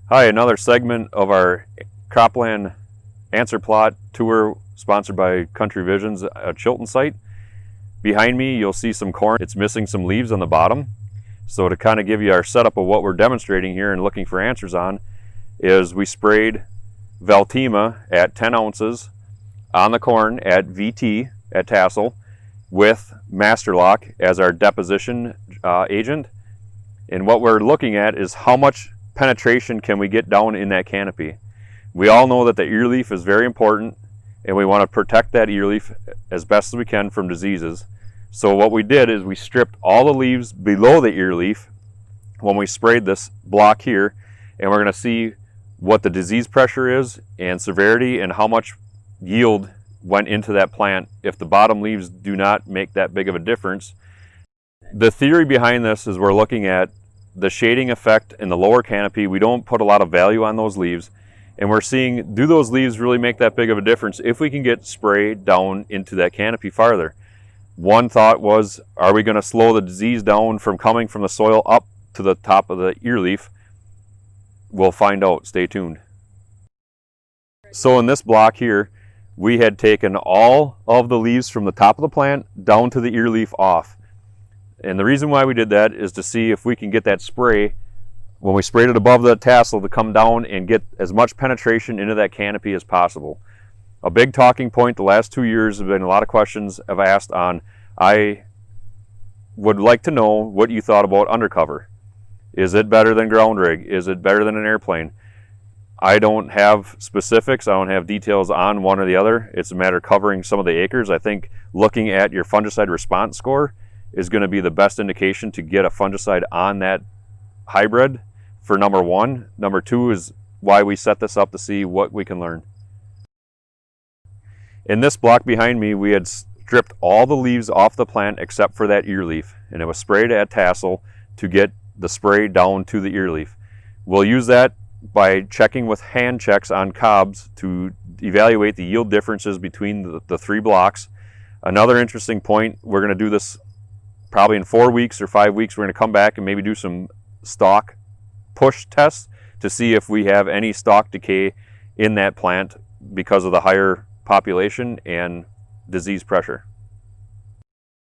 Hi, another segment of our cropland answer plot tour sponsored by Country Vision's Chilton site. Behind me you'll see some corn. It's missing some leaves on the bottom. So to kind of give you our setup of what we're demonstrating here and looking for answers on is we sprayed Veltima at 10 ounces on the corn at VT at tassel with Master Lock as our deposition agent. And what we're looking at is how much penetration can we get down in that canopy. We all know that the ear leaf is very important and we want to protect that ear leaf as best as we can from diseases. So what we did is we stripped all the leaves below the ear leaf when we sprayed this block here, and we're going to see what the disease pressure is and severity and how much yield went into that plant if the bottom leaves do not make that big of a difference. The theory behind this is we're looking at the shading effect in the lower canopy. We don't put a lot of value on those leaves, and we're seeing, do those leaves really make that big of a difference if we can get spray down into that canopy farther? One thought was, are we going to slow the disease down from coming from the soil up to the top of the ear leaf? We'll find out. Stay tuned. So in this block here, we had taken all of the leaves from the top of the plant down to the ear leaf off. And the reason why we did that is to see if we can get that spray, when we sprayed it above the tassel, to come down and get as much penetration into that canopy as possible. A big talking point the last 2 years have been a lot of questions I've asked on, I would like to know what you thought about undercover. Is it better than ground rig? Is it better than an airplane? I don't have specifics. I don't have details on one or the other. It's a matter of covering some of the acres. I think looking at your fungicide response score is going to be the best indication to get a fungicide on that hybrid for number one. Number two is why we set this up, to see what we can learn. In this block behind me, we had stripped all the leaves off the plant except for that ear leaf, and it was sprayed at tassel to get the spray down to the ear leaf. We'll use that by checking with hand checks on cobs to evaluate the yield differences between the three blocks. Another interesting point, we're going to do this probably in 4 weeks or 5 weeks. We're going to come back and maybe do some stalk push tests to see if we have any stalk decay in that plant because of the higher population and disease pressure.